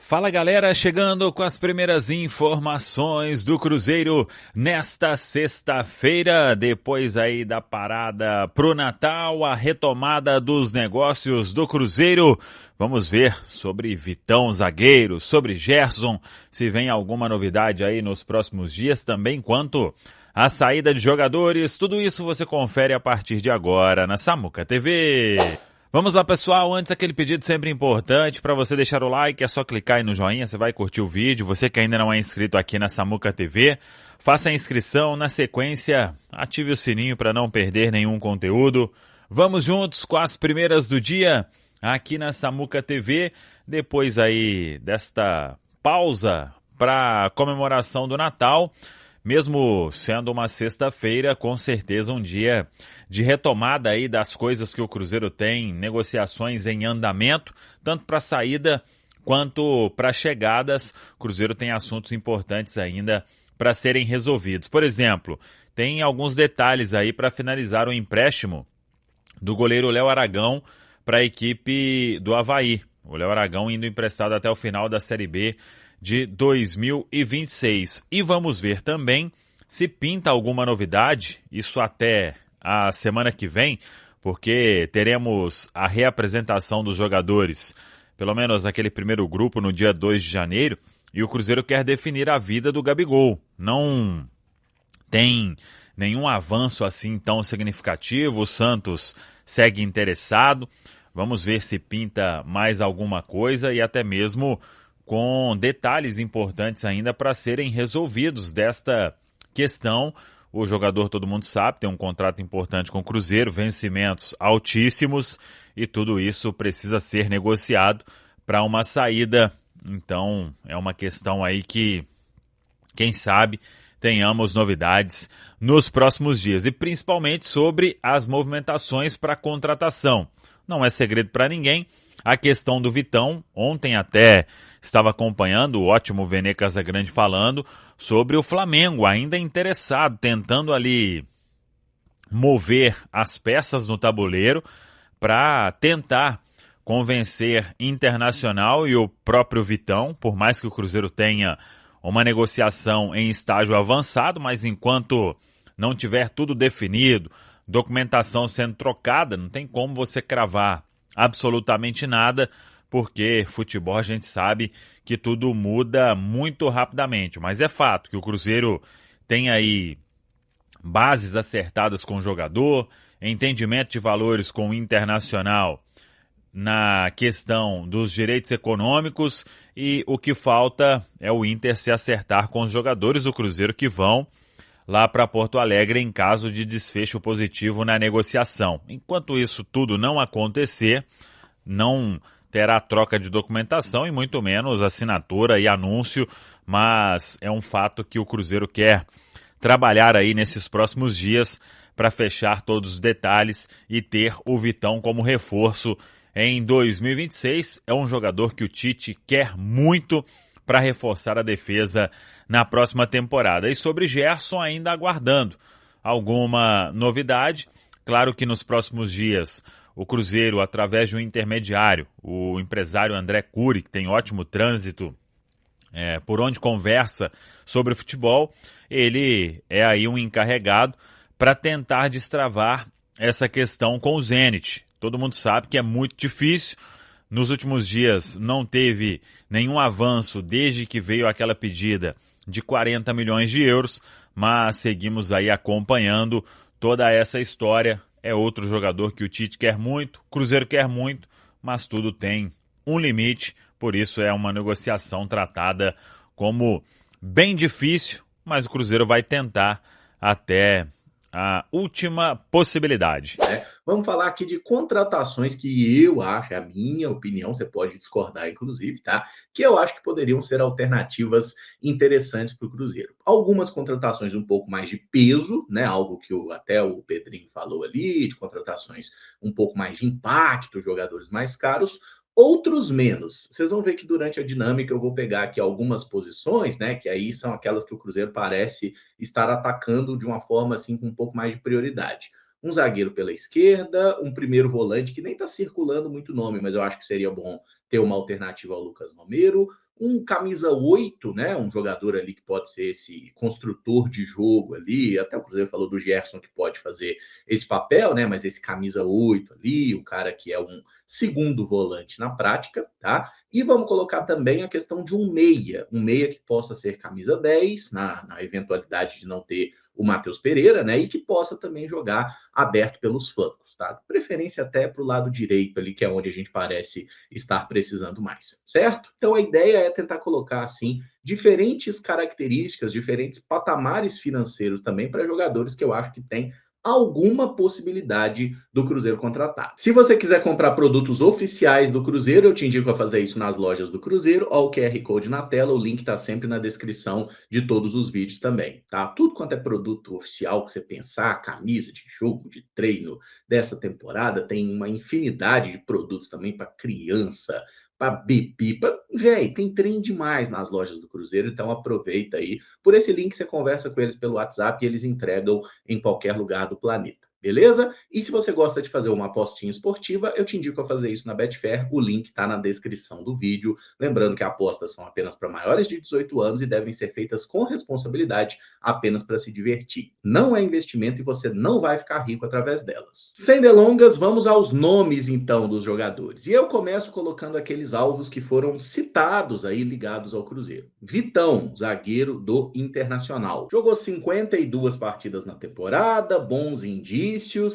Fala galera, chegando com as primeiras informações do Cruzeiro nesta sexta-feira, depois aí da parada pro Natal, a retomada dos negócios do Cruzeiro. Vamos ver sobre Vitão zagueiro, sobre Gerson, se vem alguma novidade aí nos próximos dias também, quanto a saída de jogadores, tudo isso você confere a partir de agora na Samuca TV. Vamos lá, pessoal, antes aquele pedido sempre importante para você deixar o like, é só clicar aí no joinha, você vai curtir o vídeo. Você que ainda não é inscrito aqui na Samuca TV, faça a inscrição, na sequência ative o sininho para não perder nenhum conteúdo. Vamos juntos com as primeiras do dia aqui na Samuca TV, depois aí desta pausa para comemoração do Natal. Mesmo sendo uma sexta-feira, com certeza um dia de retomada aí das coisas que o Cruzeiro tem, negociações em andamento, tanto para saída quanto para chegadas. O Cruzeiro tem assuntos importantes ainda para serem resolvidos. Por exemplo, tem alguns detalhes aí para finalizar o empréstimo do goleiro Léo Aragão para a equipe do Avaí. O Léo Aragão indo emprestado até o final da Série B de 2026. E vamos ver também se pinta alguma novidade, isso até a semana que vem, porque teremos a reapresentação dos jogadores, pelo menos aquele primeiro grupo no dia 2 de janeiro, e o Cruzeiro quer definir a vida do Gabigol. Não tem nenhum avanço assim tão significativo, o Santos segue interessado, vamos ver se pinta mais alguma coisa e até mesmo com detalhes importantes ainda para serem resolvidos desta questão. O jogador, todo mundo sabe, tem um contrato importante com o Cruzeiro, vencimentos altíssimos e tudo isso precisa ser negociado para uma saída. Então é uma questão aí que, quem sabe, tenhamos novidades nos próximos dias e principalmente sobre as movimentações para contratação. Não é segredo para ninguém a questão do Vitão. Ontem até estava acompanhando o ótimo Vene Casagrande falando sobre o Flamengo, ainda interessado, tentando ali mover as peças no tabuleiro para tentar convencer Internacional e o próprio Vitão, por mais que o Cruzeiro tenha uma negociação em estágio avançado, mas enquanto não tiver tudo definido, documentação sendo trocada, não tem como você cravar absolutamente nada, porque futebol a gente sabe que tudo muda muito rapidamente, mas é fato que o Cruzeiro tem aí bases acertadas com o jogador, entendimento de valores com o Internacional na questão dos direitos econômicos e o que falta é o Inter se acertar com os jogadores do Cruzeiro que vão lá para Porto Alegre em caso de desfecho positivo na negociação. Enquanto isso tudo não acontecer, não terá troca de documentação e muito menos assinatura e anúncio, mas é um fato que o Cruzeiro quer trabalhar aí nesses próximos dias para fechar todos os detalhes e ter o Vitão como reforço em 2026. É um jogador que o Tite quer muito para reforçar a defesa na próxima temporada. E sobre Gerson, ainda aguardando alguma novidade. Claro que nos próximos dias o Cruzeiro, através de um intermediário, o empresário André Cury, que tem ótimo trânsito por onde conversa sobre futebol, ele é aí um encarregado para tentar destravar essa questão com o Zenit. Todo mundo sabe que é muito difícil. Nos últimos dias não teve nenhum avanço desde que veio aquela pedida de 40 milhões de euros, mas seguimos aí acompanhando toda essa história. É outro jogador que o Tite quer muito, o Cruzeiro quer muito, mas tudo tem um limite, por isso é uma negociação tratada como bem difícil, mas o Cruzeiro vai tentar até a última possibilidade. Vamos falar aqui de contratações que eu acho, é a minha opinião, você pode discordar inclusive, tá? Que eu acho que poderiam ser alternativas interessantes para o Cruzeiro. Algumas contratações um pouco mais de peso, né? Algo que até o Pedrinho falou ali, de contratações um pouco mais de impacto, jogadores mais caros. Outros menos. Vocês vão ver que durante a dinâmica eu vou pegar aqui algumas posições, né? Que aí são aquelas que o Cruzeiro parece estar atacando de uma forma assim com um pouco mais de prioridade. um zagueiro pela esquerda, um primeiro volante que nem está circulando muito nome, mas eu acho que seria bom ter uma alternativa ao Lucas Romero, um camisa 8, né? Um jogador ali que pode ser esse construtor de jogo ali. Até o Cruzeiro falou do Gerson que pode fazer esse papel, né? Mas esse camisa 8 ali, um cara que é um segundo volante na prática, tá? E vamos colocar também a questão de um meia que possa ser camisa 10, na eventualidade de não ter o Matheus Pereira, né? E que possa também jogar aberto pelos flancos, tá? Preferência até para o lado direito ali, que é onde a gente parece estar precisando mais, certo? Então a ideia é tentar colocar assim diferentes características, diferentes patamares financeiros também para jogadores que eu acho que têm alguma possibilidade do Cruzeiro contratar. Se você quiser comprar produtos oficiais do Cruzeiro, eu te indico a fazer isso nas lojas do Cruzeiro, ó, o QR Code na tela, o link está sempre na descrição de todos os vídeos também, tá? Tudo quanto é produto oficial que você pensar, camisa de jogo, de treino dessa temporada, tem uma infinidade de produtos também para criança, para bebê, véi, tem trem demais nas lojas do Cruzeiro, então aproveita aí. Por esse link você conversa com eles pelo WhatsApp e eles entregam em qualquer lugar do planeta. Beleza? E se você gosta de fazer uma apostinha esportiva, eu te indico a fazer isso na Betfair. O link está na descrição do vídeo. Lembrando que apostas são apenas para maiores de 18 anos e devem ser feitas com responsabilidade, apenas para se divertir. Não é investimento e você não vai ficar rico através delas. Sem delongas, vamos aos nomes então dos jogadores. E eu começo colocando aqueles alvos que foram citados aí ligados ao Cruzeiro. Vitão, zagueiro do Internacional. Jogou 52 partidas na temporada, bons indícios.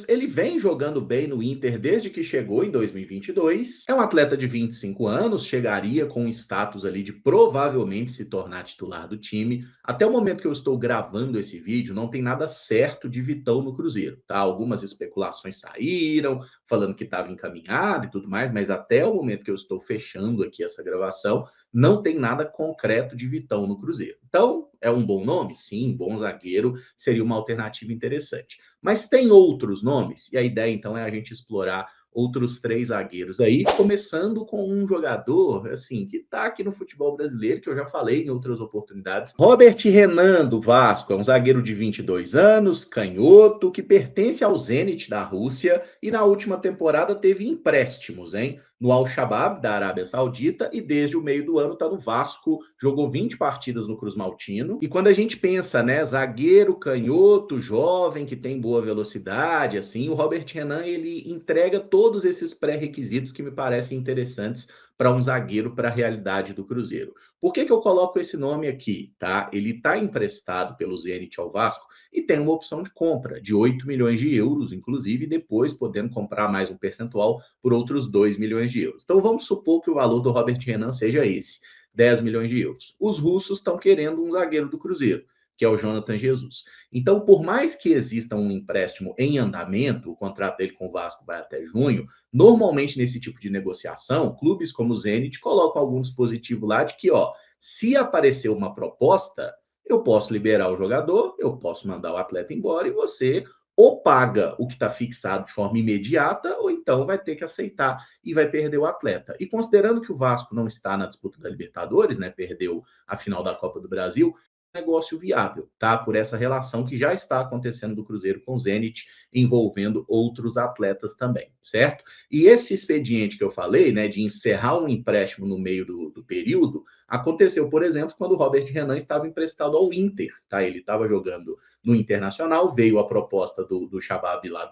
Ele vem jogando bem no Inter desde que chegou em 2022. É um atleta de 25 anos, chegaria com um status ali de provavelmente se tornar titular do time. Até o momento que eu estou gravando esse vídeo, não tem nada certo de Vitão no Cruzeiro, tá? Algumas especulações saíram, falando que estava encaminhado e tudo mais, mas até o momento que eu estou fechando aqui essa gravação, não tem nada concreto de Vitão no Cruzeiro. Então, é um bom nome? Sim, bom zagueiro, seria uma alternativa interessante. Mas tem outros nomes, e a ideia então é a gente explorar outros 3 zagueiros aí, começando com um jogador, assim, que tá aqui no futebol brasileiro, que eu já falei em outras oportunidades. Robert Renan, do Vasco, é um zagueiro de 22 anos, canhoto, que pertence ao Zenit da Rússia, e na última temporada teve empréstimos, hein? No Al-Shabaab, da Arábia Saudita, e desde o meio do ano está no Vasco, jogou 20 partidas no Cruz Maltino. E quando a gente pensa, né, zagueiro, canhoto, jovem, que tem boa velocidade, assim, o Robert Renan, ele entrega todos esses pré-requisitos que me parecem interessantes para um zagueiro para a realidade do Cruzeiro. Por que eu coloco esse nome aqui, tá? Ele está emprestado pelo Zenit ao Vasco e tem uma opção de compra de 8 milhões de euros, inclusive, e depois podendo comprar mais um percentual por outros 2 milhões de euros. Então vamos supor que o valor do Robert Renan seja esse, 10 milhões de euros. Os russos estão querendo um zagueiro do Cruzeiro, que é o Jonathan Jesus. Então, por mais que exista um empréstimo em andamento, o contrato dele com o Vasco vai até junho, normalmente nesse tipo de negociação, clubes como o Zenit colocam algum dispositivo lá de que, ó, se aparecer uma proposta, eu posso liberar o jogador, eu posso mandar o atleta embora e você ou paga o que está fixado de forma imediata, ou então vai ter que aceitar e vai perder o atleta. E considerando que o Vasco não está na disputa da Libertadores, né, perdeu a final da Copa do Brasil, negócio viável, tá? Por essa relação que já está acontecendo do Cruzeiro com o Zenit, envolvendo outros atletas também, certo? E esse expediente que eu falei, né, de encerrar um empréstimo no meio do período, aconteceu, por exemplo, quando o Robert Renan estava emprestado ao Inter, tá? Ele estava jogando no Internacional, veio a proposta do Shabab lá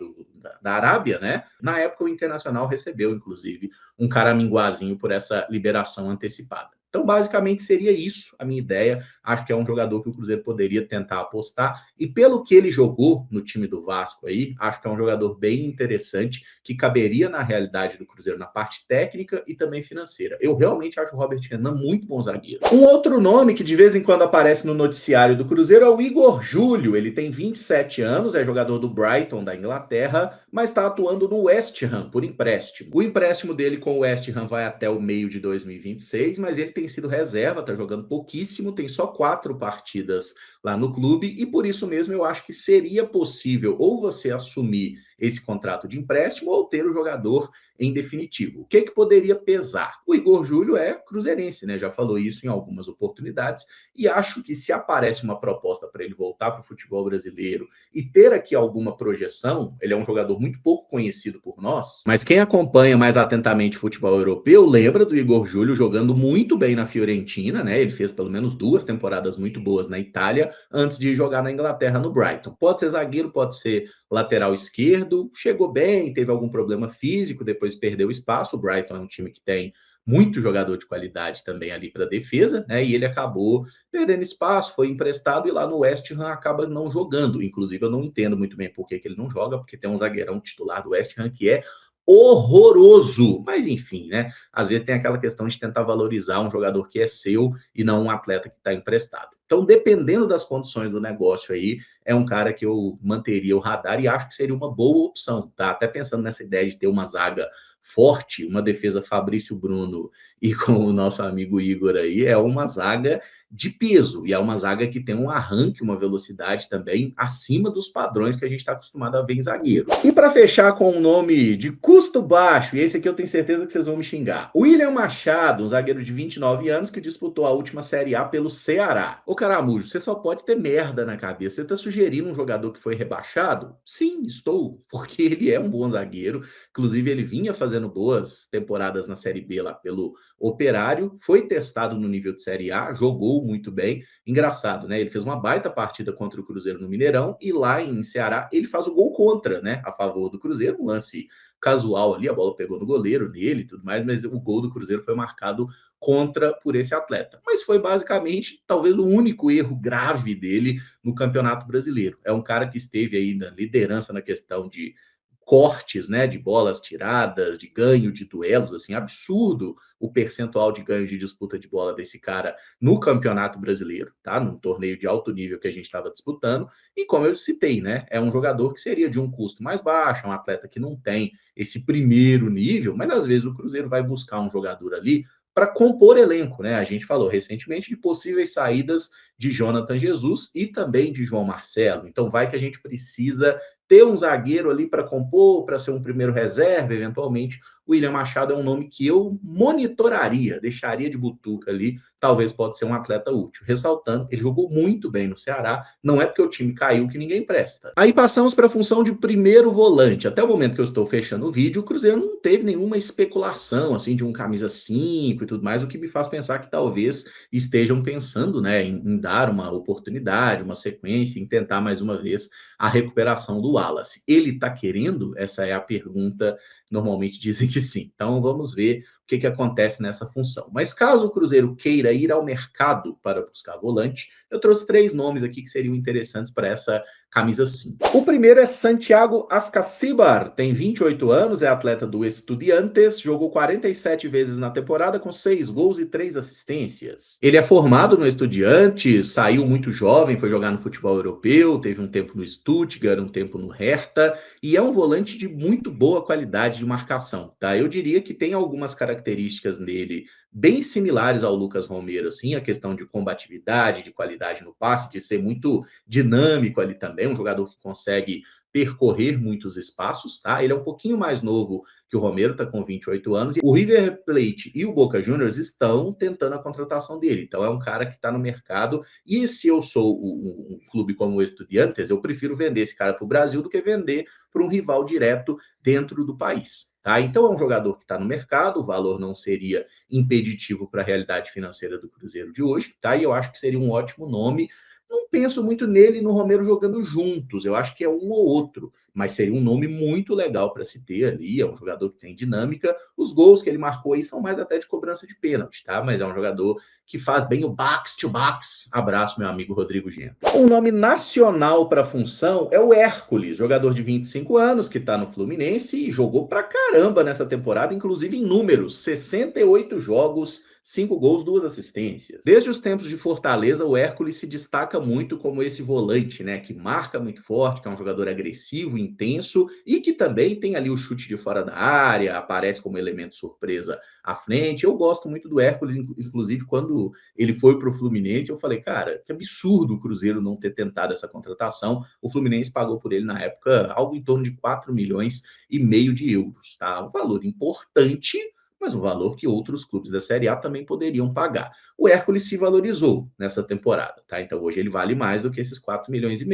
da Arábia, né? Na época o Internacional recebeu, inclusive, um caraminguazinho por essa liberação antecipada. Então, basicamente, seria isso a minha ideia. Acho que é um jogador que o Cruzeiro poderia tentar apostar. E pelo que ele jogou no time do Vasco aí, acho que é um jogador bem interessante, que caberia na realidade do Cruzeiro, na parte técnica e também financeira. Eu realmente acho o Robert Renan muito bom zagueiro. Um outro nome que de vez em quando aparece no noticiário do Cruzeiro é o Igor Júlio. Ele tem 27 anos, é jogador do Brighton, da Inglaterra, mas está atuando no West Ham por empréstimo. O empréstimo dele com o West Ham vai até o meio de 2026, mas ele tem sido reserva, está jogando pouquíssimo, tem só 4 partidas lá no clube, e por isso mesmo eu acho que seria possível ou você assumir esse contrato de empréstimo ou ter o jogador em definitivo. O que poderia pesar? O Igor Júlio é cruzeirense, né? Já falou isso em algumas oportunidades, e acho que se aparece uma proposta para ele voltar para o futebol brasileiro e ter aqui alguma projeção, ele é um jogador muito pouco conhecido por nós, mas quem acompanha mais atentamente o futebol europeu lembra do Igor Júlio jogando muito bem na Fiorentina, né? Ele fez pelo menos 2 temporadas muito boas na Itália antes de jogar na Inglaterra no Brighton. Pode ser zagueiro, pode ser lateral esquerdo, chegou bem, teve algum problema físico, depois perdeu espaço. O Brighton é um time que tem muito jogador de qualidade também ali para defesa, né? E ele acabou perdendo espaço, foi emprestado e lá no West Ham acaba não jogando. Inclusive, eu não entendo muito bem por que ele não joga, porque tem um zagueirão titular do West Ham que é horroroso. Mas enfim, né? Às vezes tem aquela questão de tentar valorizar um jogador que é seu e não um atleta que está emprestado. Então, dependendo das condições do negócio aí, é um cara que eu manteria o radar e acho que seria uma boa opção, tá? Até pensando nessa ideia de ter uma zaga forte, uma defesa Fabrício Bruno e com o nosso amigo Igor aí, é uma zaga de peso, e é uma zaga que tem um arranque, uma velocidade também acima dos padrões que a gente está acostumado a ver em zagueiro. E para fechar com um nome de custo baixo, e esse aqui eu tenho certeza que vocês vão me xingar, William Machado, um zagueiro de 29 anos que disputou a última Série A pelo Ceará. Ô Caramujo, você só pode ter merda na cabeça. Você está sugerindo um jogador que foi rebaixado? Sim, estou, porque ele é um bom zagueiro, inclusive ele vinha fazendo boas temporadas na Série B lá pelo Operário, foi testado no nível de Série A, jogou muito bem. Engraçado, né? Ele fez uma baita partida contra o Cruzeiro no Mineirão e lá em Ceará ele faz o gol contra, né? A favor do Cruzeiro, um lance casual ali, a bola pegou no goleiro dele e tudo mais, mas o gol do Cruzeiro foi marcado contra por esse atleta. Mas foi basicamente, talvez, o único erro grave dele no Campeonato Brasileiro. É um cara que esteve aí na liderança na questão de cortes, né, de bolas tiradas, de ganho de duelos, assim, absurdo o percentual de ganho de disputa de bola desse cara no Campeonato Brasileiro, tá? Num torneio de alto nível que a gente estava disputando, e como eu citei, né, é um jogador que seria de um custo mais baixo, um atleta que não tem esse primeiro nível, mas às vezes o Cruzeiro vai buscar um jogador ali para compor elenco, né? A gente falou recentemente de possíveis saídas de Jonathan Jesus e também de João Marcelo. Então vai que a gente precisa ter um zagueiro ali para compor, para ser um primeiro reserva, eventualmente. O William Machado é um nome que eu monitoraria, deixaria de butuca ali, talvez pode ser um atleta útil. Ressaltando, ele jogou muito bem no Ceará, não é porque o time caiu que ninguém presta. Aí passamos para a função de primeiro volante. Até o momento que eu estou fechando o vídeo, o Cruzeiro não teve nenhuma especulação, assim, de um camisa 5 e tudo mais, o que me faz pensar que talvez estejam pensando, né, em dar uma oportunidade, uma sequência, em tentar mais uma vez a recuperação do Wallace. Ele está querendo? Essa é a pergunta. Normalmente dizem que sim. Então vamos ver o que acontece nessa função. Mas caso o Cruzeiro queira ir ao mercado para buscar volante, eu trouxe 3 nomes aqui que seriam interessantes para essa camisa 5. O primeiro é Santiago Ascacibar, tem 28 anos, é atleta do Estudiantes, jogou 47 vezes na temporada com 6 gols e 3 assistências. Ele é formado no Estudiantes, saiu muito jovem, foi jogar no futebol europeu, teve um tempo no Stuttgart, um tempo no Hertha, e é um volante de muito boa qualidade de marcação, tá? Eu diria que tem algumas características nele bem similares ao Lucas Romero, assim, a questão de combatividade, de qualidade no passe, de ser muito dinâmico ali também, um jogador que consegue percorrer muitos espaços, tá? Ele é um pouquinho mais novo que o Romero, está com 28 anos, e o River Plate e o Boca Juniors estão tentando a contratação dele, então é um cara que está no mercado, e se eu sou um clube como o Estudiantes, eu prefiro vender esse cara para o Brasil do que vender para um rival direto dentro do país. Tá? Então é um jogador que está no mercado, o valor não seria impeditivo para a realidade financeira do Cruzeiro de hoje, tá? E eu acho que seria um ótimo nome. Não penso muito nele e no Romero jogando juntos, eu acho que é um ou outro, mas seria um nome muito legal para se ter ali, é um jogador que tem dinâmica, os gols que ele marcou aí são mais até de cobrança de pênalti, tá? Mas é um jogador que faz bem o box to box. Abraço, meu amigo Rodrigo Gento. Um nome nacional para a função é o Hércules, jogador de 25 anos, que está no Fluminense e jogou pra caramba nessa temporada, inclusive em números, 68 jogos, 5 gols, 2 assistências. Desde os tempos de Fortaleza, o Hércules se destaca muito como esse volante, né, que marca muito forte, que é um jogador agressivo, intenso e que também tem ali o chute de fora da área, aparece como elemento surpresa à frente. Eu gosto muito do Hércules, inclusive quando ele foi para o Fluminense, eu falei, cara, que absurdo o Cruzeiro não ter tentado essa contratação. O Fluminense pagou por ele na época algo em torno de 4,5 milhões de euros, tá? Um valor importante, mas um valor que outros clubes da Série A também poderiam pagar. O Hércules se valorizou nessa temporada, tá? Então hoje ele vale mais do que esses 4,5 milhões,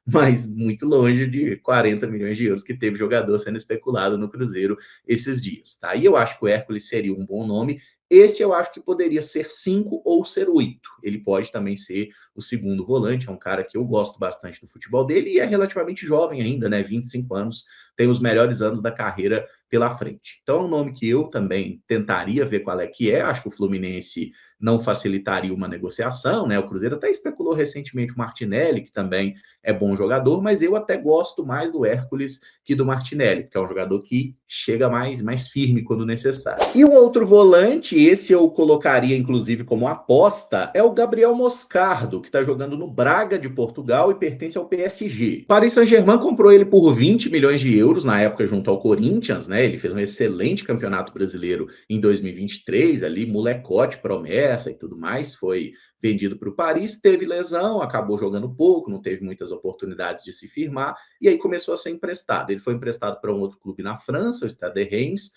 mas muito longe de 40 milhões de euros que teve jogador sendo especulado no Cruzeiro esses dias, tá? E eu acho que o Hércules seria um bom nome. Esse eu acho que poderia ser 5 ou ser 8. Ele pode também ser o segundo volante, é um cara que eu gosto bastante do futebol dele e é relativamente jovem ainda, né? 25 anos, tem os melhores anos da carreira pela frente. Então é um nome que eu também tentaria ver qual é que é. Acho que o Fluminense não facilitaria uma negociação, né? O Cruzeiro até especulou recentemente o Martinelli, que também é bom jogador, mas eu até gosto mais do Hércules que do Martinelli, que é um jogador que chega mais firme quando necessário. E o outro volante, esse eu colocaria inclusive como aposta, é o Gabriel Moscardo, que está jogando no Braga de Portugal e pertence ao PSG. O Paris Saint-Germain comprou ele por 20 milhões de euros na época junto ao Corinthians, né? Ele fez um excelente campeonato brasileiro em 2023, ali, molecote, promessa e tudo mais, foi vendido para o Paris, teve lesão, acabou jogando pouco, não teve muitas oportunidades de se firmar, e aí começou a ser emprestado. Ele foi emprestado para um outro clube na França, o Stade de Reims,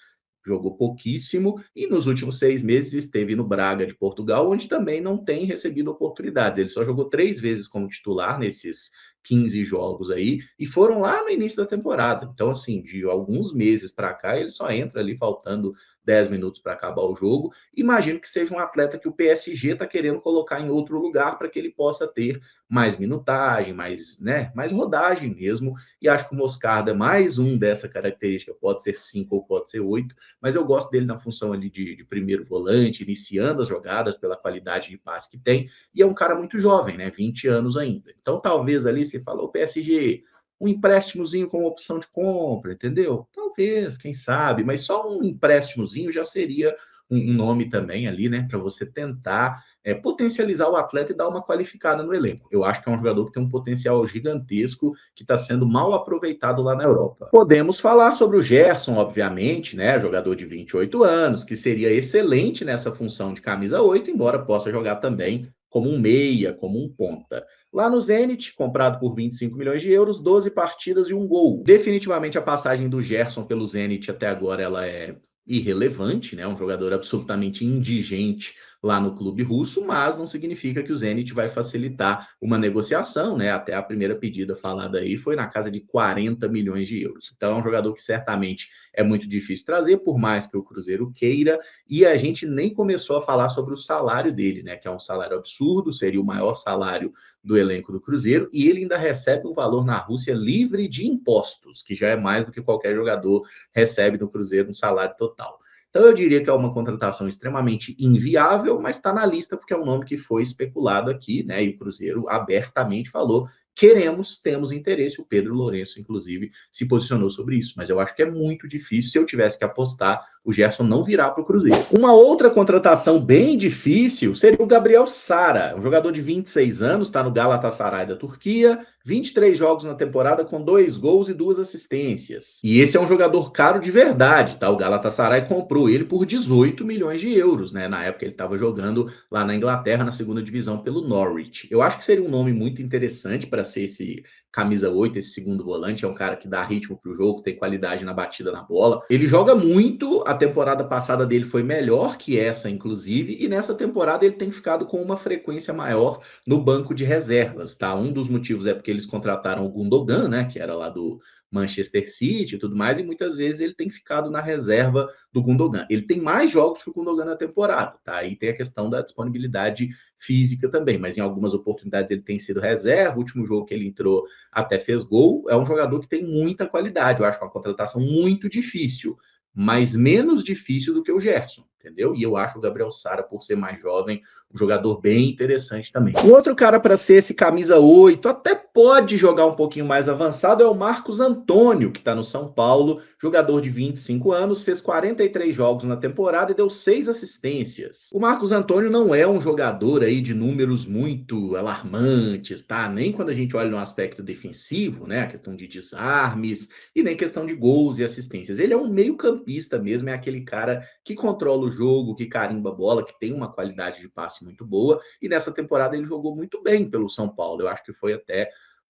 jogou pouquíssimo, e nos últimos 6 meses esteve no Braga de Portugal, onde também não tem recebido oportunidades. Ele só jogou 3 vezes como titular nesses 15 jogos aí, e foram lá no início da temporada. Então, assim, de alguns meses para cá, ele só entra ali faltando 10 minutos para acabar o jogo. Imagino que seja um atleta que o PSG está querendo colocar em outro lugar para que ele possa ter mais minutagem, mais rodagem mesmo. E acho que o Moscardo é mais um dessa característica, pode ser 5 ou pode ser 8, mas eu gosto dele na função ali de primeiro volante, iniciando as jogadas pela qualidade de passe que tem, e é um cara muito jovem, né? 20 anos ainda. Então, talvez ali, você falou, o PSG, um empréstimozinho com opção de compra, entendeu? Talvez, quem sabe, mas só um empréstimozinho já seria um nome também ali, né? Para você tentar potencializar o atleta e dar uma qualificada no elenco. Eu acho que é um jogador que tem um potencial gigantesco que está sendo mal aproveitado lá na Europa. Podemos falar sobre o Gerson, obviamente, né? Jogador de 28 anos, que seria excelente nessa função de camisa 8, embora possa jogar também como um meia, como um ponta. Lá no Zenit, comprado por 25 milhões de euros, 12 partidas e um gol. Definitivamente a passagem do Gerson pelo Zenit até agora ela é irrelevante, né? Um jogador absolutamente indigente lá no clube russo, mas não significa que o Zenit vai facilitar uma negociação, né? Até a primeira pedida falada aí foi na casa de 40 milhões de euros. Então é um jogador que certamente é muito difícil trazer, por mais que o Cruzeiro queira, e a gente nem começou a falar sobre o salário dele, né? Que é um salário absurdo, seria o maior salário do elenco do Cruzeiro, e ele ainda recebe um valor na Rússia livre de impostos, que já é mais do que qualquer jogador recebe no Cruzeiro um salário total. Então eu diria que é uma contratação extremamente inviável, mas está na lista porque é um nome que foi especulado aqui, né? E o Cruzeiro abertamente falou: queremos, temos interesse. O Pedro Lourenço, inclusive, se posicionou sobre isso, mas eu acho que é muito difícil. Se eu tivesse que apostar, o Gerson não virá para o Cruzeiro. Uma outra contratação bem difícil seria o Gabriel Sara, um jogador de 26 anos, está no Galatasaray da Turquia, 23 jogos na temporada com 2 gols e 2 assistências. E esse é um jogador caro de verdade, tá? O Galatasaray comprou ele por 18 milhões de euros, né? Na época ele estava jogando lá na Inglaterra, na segunda divisão, pelo Norwich. Eu acho que seria um nome muito interessante para ser esse camisa 8, esse segundo volante. É um cara que dá ritmo para o jogo, tem qualidade na batida na bola. Ele joga muito, a temporada passada dele foi melhor que essa, inclusive, e nessa temporada ele tem ficado com uma frequência maior no banco de reservas, tá? Um dos motivos é porque eles contrataram o Gundogan, né, que era lá do Manchester City e tudo mais, e muitas vezes ele tem ficado na reserva do Gundogan. Ele tem mais jogos que o Gundogan na temporada, tá? Aí tem a questão da disponibilidade física também, mas em algumas oportunidades ele tem sido reserva. O último jogo que ele entrou até fez gol. É um jogador que tem muita qualidade. Eu acho uma contratação muito difícil, mas menos difícil do que o Gerson, entendeu? E eu acho o Gabriel Sara, por ser mais jovem, um jogador bem interessante também. Um outro cara para ser esse camisa 8, até pode jogar um pouquinho mais avançado, é o Marcos Antônio, que está no São Paulo, jogador de 25 anos, fez 43 jogos na temporada e deu 6 assistências. O Marcos Antônio não é um jogador aí de números muito alarmantes, tá? Nem quando a gente olha no aspecto defensivo, né? A questão de desarmes e nem questão de gols e assistências. Ele é um meio-campista mesmo, é aquele cara que controla o jogo, que carimba a bola, que tem uma qualidade de passe muito boa, e nessa temporada ele jogou muito bem pelo São Paulo. Eu acho que foi até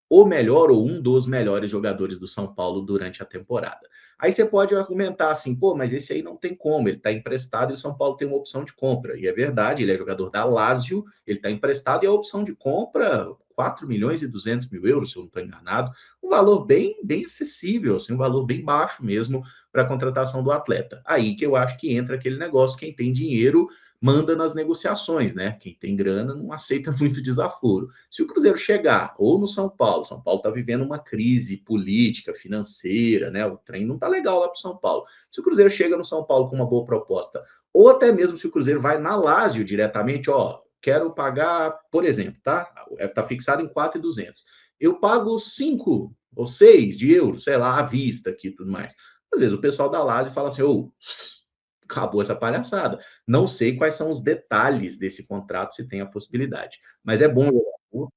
o melhor ou um dos melhores jogadores do São Paulo durante a temporada. Aí você pode argumentar assim, pô, mas esse aí não tem como, ele está emprestado e o São Paulo tem uma opção de compra. E é verdade, ele é jogador da Lazio, ele está emprestado e a opção de compra 4 milhões e 200 mil euros, se eu não estou enganado, um valor bem acessível, assim, um valor bem baixo mesmo para a contratação do atleta. Aí que eu acho que entra aquele negócio, quem tem dinheiro manda nas negociações, né? Quem tem grana não aceita muito desaforo. Se o Cruzeiro chegar ou no São Paulo está vivendo uma crise política, financeira, né? O trem não tá legal lá para o São Paulo. Se o Cruzeiro chega no São Paulo com uma boa proposta, ou até mesmo se o Cruzeiro vai na Lazio diretamente, ó, quero pagar, por exemplo, tá? Tá fixado em 4.200. Eu pago 5 ou 6 de euros, sei lá, à vista aqui e tudo mais. Às vezes o pessoal da Lazio fala assim, ô, acabou essa palhaçada. Não sei quais são os detalhes desse contrato, se tem a possibilidade. Mas é bom,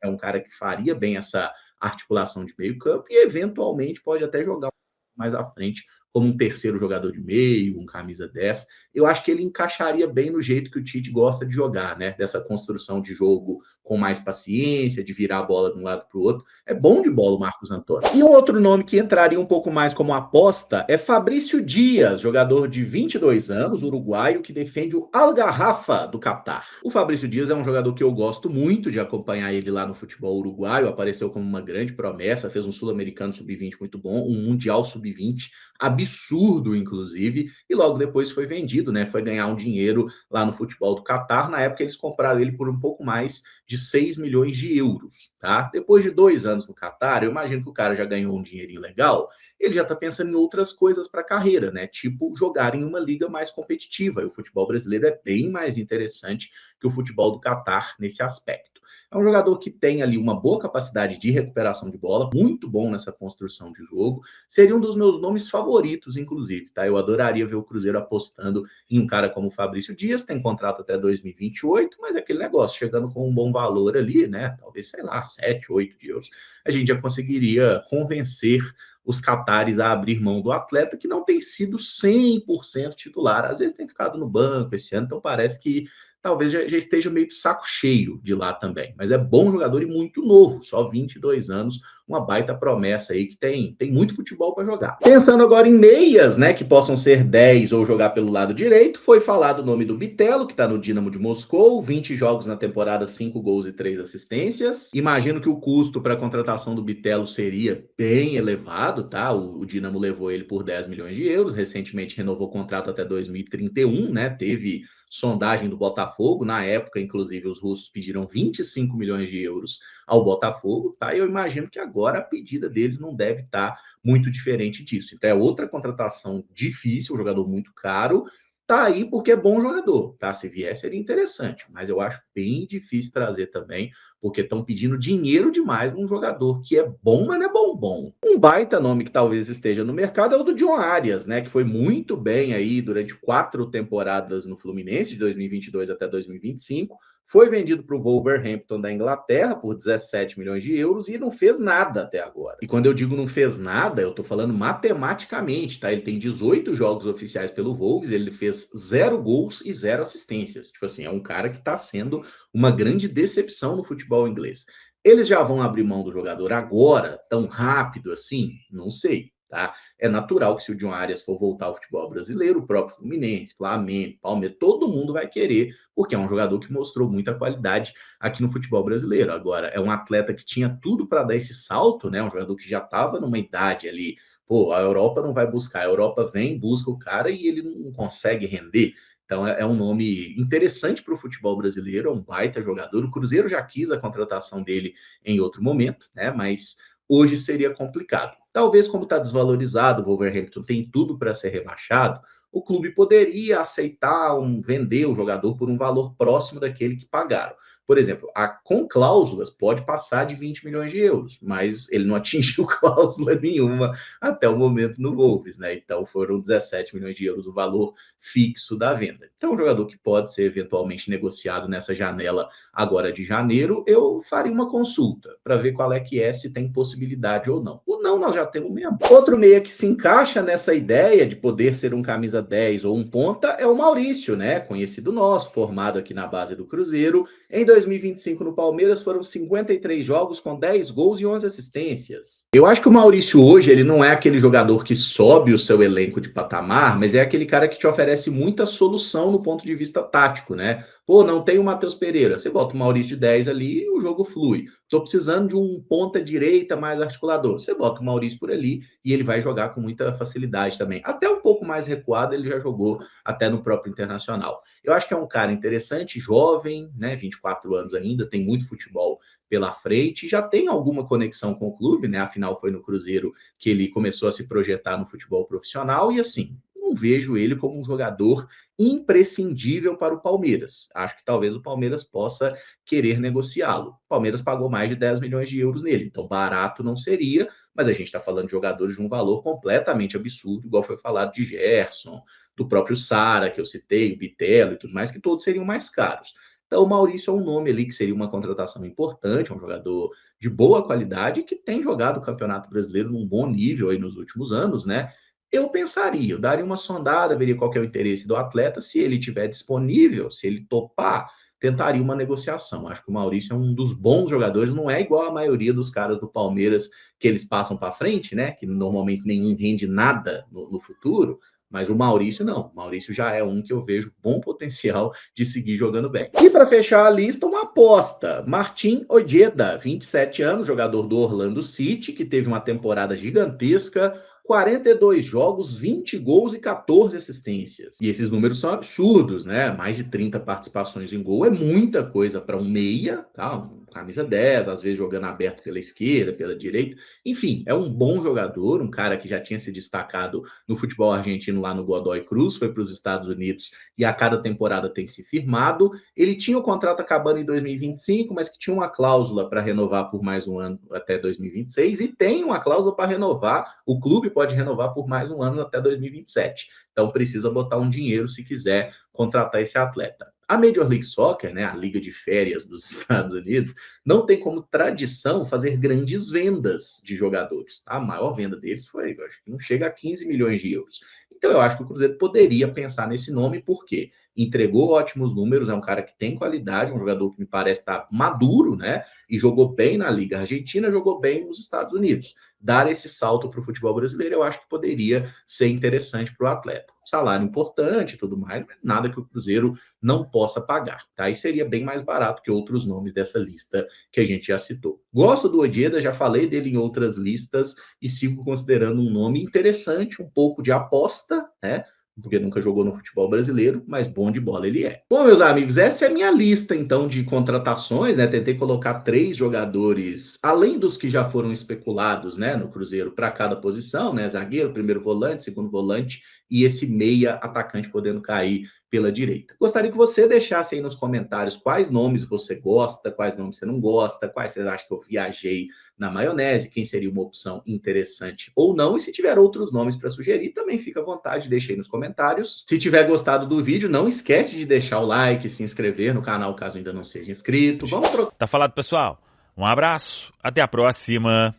é um cara que faria bem essa articulação de meio campo e, eventualmente, pode até jogar mais à frente como um terceiro jogador de meio, um camisa 10. Eu acho que ele encaixaria bem no jeito que o Tite gosta de jogar, né? Dessa construção de jogo com mais paciência, de virar a bola de um lado para o outro. É bom de bola o Marcos Antônio. E um outro nome que entraria um pouco mais como aposta é Fabrício Dias, jogador de 22 anos, uruguaio, que defende o Al Garrafa do Catar. O Fabrício Dias é um jogador que eu gosto muito de acompanhar ele lá no futebol uruguaio, apareceu como uma grande promessa, fez um sul-americano sub-20 muito bom, um mundial sub-20 absurdo, inclusive, e logo depois foi vendido, né? Foi ganhar um dinheiro lá no futebol do Catar. Na época, eles compraram ele por um pouco mais de 6 milhões de euros, tá? Depois de 2 anos no Catar, eu imagino que o cara já ganhou um dinheirinho legal, ele já está pensando em outras coisas para a carreira, né? Tipo, jogar em uma liga mais competitiva. E o futebol brasileiro é bem mais interessante que o futebol do Catar nesse aspecto. É um jogador que tem ali uma boa capacidade de recuperação de bola, muito bom nessa construção de jogo. Seria um dos meus nomes favoritos, inclusive, tá? Eu adoraria ver o Cruzeiro apostando em um cara como o Fabrício Dias, tem contrato até 2028, mas é aquele negócio, chegando com um bom valor ali, né? Talvez, sei lá, 7, 8 de euros, a gente já conseguiria convencer os catares a abrir mão do atleta, que não tem sido 100% titular. Às vezes tem ficado no banco esse ano, então parece que talvez já esteja meio de saco cheio de lá também. Mas é bom jogador e muito novo, só 22 anos, uma baita promessa aí que tem muito futebol para jogar. Pensando agora em meias, né, que possam ser 10 ou jogar pelo lado direito, foi falado o nome do Bitelo, que está no Dinamo de Moscou, 20 jogos na temporada, 5 gols e 3 assistências. Imagino que o custo para a contratação do Bitelo seria bem elevado, tá? O Dinamo levou ele por 10 milhões de euros, recentemente renovou o contrato até 2031, né? Teve sondagem do Botafogo, na época, inclusive, os russos pediram 25 milhões de euros ao Botafogo, tá? Eu imagino que agora a pedida deles não deve estar muito diferente disso. Então é outra contratação difícil, um jogador muito caro, tá aí porque é bom jogador, tá? Se vier seria interessante, mas eu acho bem difícil trazer também, porque estão pedindo dinheiro demais num jogador que é bom, mas não é bom. Um baita nome que talvez esteja no mercado é o do John Arias, né? Que foi muito bem aí durante 4 temporadas no Fluminense, de 2022 até 2025. Foi vendido para o Wolverhampton da Inglaterra por 17 milhões de euros e não fez nada até agora. E quando eu digo não fez nada, eu estou falando matematicamente, tá? Ele tem 18 jogos oficiais pelo Wolves, ele fez 0 gols e 0 assistências. Tipo assim, é um cara que está sendo uma grande decepção no futebol inglês. Eles já vão abrir mão do jogador agora, tão rápido assim? Não sei. Tá? É natural que se o John Arias for voltar ao futebol brasileiro, o próprio Fluminense, Flamengo, Palmeiras, todo mundo vai querer, porque é um jogador que mostrou muita qualidade aqui no futebol brasileiro. Agora, é um atleta que tinha tudo para dar esse salto, né? Um jogador que já estava numa idade ali. Pô, a Europa não vai buscar, a Europa vem, busca o cara e ele não consegue render. Então é um nome interessante para o futebol brasileiro, é um baita jogador. O Cruzeiro já quis a contratação dele em outro momento, né? Mas hoje seria complicado. Talvez, como está desvalorizado, o Wolverhampton tem tudo para ser rebaixado, o clube poderia aceitar vender o jogador por um valor próximo daquele que pagaram. Por exemplo, com cláusulas pode passar de 20 milhões de euros, mas ele não atingiu cláusula nenhuma até o momento no Wolves, né? Então foram 17 milhões de euros o valor fixo da venda. Então, um jogador que pode ser eventualmente negociado nessa janela agora de janeiro, eu faria uma consulta para ver qual é que é, se tem possibilidade ou não. O não nós já temos mesmo. Outro meia que se encaixa nessa ideia de poder ser um camisa 10 ou um ponta é o Maurício, né? Conhecido nosso, formado aqui na base do Cruzeiro. Em 2025 no Palmeiras foram 53 jogos com 10 gols e 11 assistências. Eu acho que o Maurício hoje, ele não é aquele jogador que sobe o seu elenco de patamar, mas é aquele cara que te oferece muita solução no ponto de vista tático, né? Pô, não tem o Matheus Pereira, você bota o Maurício de 10 ali e o jogo flui. Tô precisando de um ponta direita mais articulador, você bota o Maurício por ali e ele vai jogar com muita facilidade também. Até um pouco mais recuado ele já jogou até no próprio Internacional. Eu acho que é um cara interessante, jovem, né, 24 anos ainda, tem muito futebol pela frente, já tem alguma conexão com o clube, né? Afinal foi no Cruzeiro que ele começou a se projetar no futebol profissional e assim, não vejo ele como um jogador imprescindível para o Palmeiras. Acho que talvez o Palmeiras possa querer negociá-lo. O Palmeiras pagou mais de 10 milhões de euros nele, então barato não seria, mas a gente está falando de jogadores de um valor completamente absurdo, igual foi falado de Gerson, do próprio Sara, que eu citei, o Bitelo e tudo mais, que todos seriam mais caros. Então, o Maurício é um nome ali que seria uma contratação importante, é um jogador de boa qualidade que tem jogado o Campeonato Brasileiro num bom nível aí nos últimos anos, né? Eu pensaria, eu daria uma sondada, veria qual que é o interesse do atleta, se ele estiver disponível, se ele topar, tentaria uma negociação. Acho que o Maurício é um dos bons jogadores, não é igual a maioria dos caras do Palmeiras que eles passam para frente, né? Que normalmente nenhum rende nada no futuro. Mas o Maurício não. O Maurício já é um que eu vejo bom potencial de seguir jogando bem. E para fechar a lista, uma aposta. Martin Ojeda, 27 anos, jogador do Orlando City, que teve uma temporada gigantesca, 42 jogos, 20 gols e 14 assistências. E esses números são absurdos, né? Mais de 30 participações em gol é muita coisa para um meia, tá? Um camisa 10, às vezes jogando aberto pela esquerda, pela direita. Enfim, é um bom jogador, um cara que já tinha se destacado no futebol argentino lá no Godoy Cruz, foi para os Estados Unidos e a cada temporada tem se firmado. Ele tinha o contrato acabando em 2025, mas que tinha uma cláusula para renovar por mais um ano até 2026 e tem uma cláusula para renovar, o clube pode renovar por mais um ano até 2027. Então precisa botar um dinheiro se quiser contratar esse atleta. A Major League Soccer, né, a liga de férias dos Estados Unidos, não tem como tradição fazer grandes vendas de jogadores. A maior venda deles foi, acho que não chega a 15 milhões de euros. Então eu acho que o Cruzeiro poderia pensar nesse nome, porque entregou ótimos números, é um cara que tem qualidade, um jogador que me parece estar maduro, né? E jogou bem na Liga Argentina, jogou bem nos Estados Unidos. Dar esse salto para o futebol brasileiro, eu acho que poderia ser interessante para o atleta. Salário importante e tudo mais, mas nada que o Cruzeiro não possa pagar, tá? E seria bem mais barato que outros nomes dessa lista que a gente já citou. Gosto do Ojeda, já falei dele em outras listas e sigo considerando um nome interessante, um pouco de aposta, né? Porque nunca jogou no futebol brasileiro, mas bom de bola ele é. Bom, meus amigos, essa é a minha lista, então, de contratações, né? Tentei colocar 3 jogadores, além dos que já foram especulados, né, no Cruzeiro, para cada posição, né? Zagueiro, primeiro volante, segundo volante, e esse meia atacante podendo cair pela direita. Gostaria que você deixasse aí nos comentários quais nomes você gosta, quais nomes você não gosta, quais você acha que eu viajei na maionese, quem seria uma opção interessante ou não, e se tiver outros nomes para sugerir, também fica à vontade, deixe aí nos comentários. Se tiver gostado do vídeo, não esquece de deixar o like, se inscrever no canal caso ainda não seja inscrito. Vamos trocar. Tá falado, pessoal? Um abraço, até a próxima.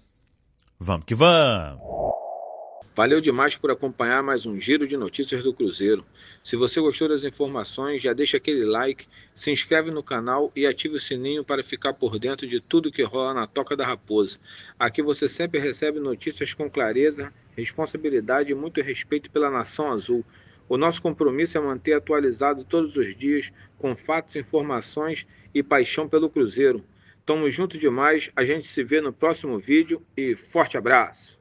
Vamos que vamos! Valeu demais por acompanhar mais um Giro de Notícias do Cruzeiro. Se você gostou das informações, já deixa aquele like, se inscreve no canal e ative o sininho para ficar por dentro de tudo que rola na Toca da Raposa. Aqui você sempre recebe notícias com clareza, responsabilidade e muito respeito pela Nação Azul. O nosso compromisso é manter atualizado todos os dias, com fatos, informações e paixão pelo Cruzeiro. Tamo junto demais, a gente se vê no próximo vídeo e forte abraço!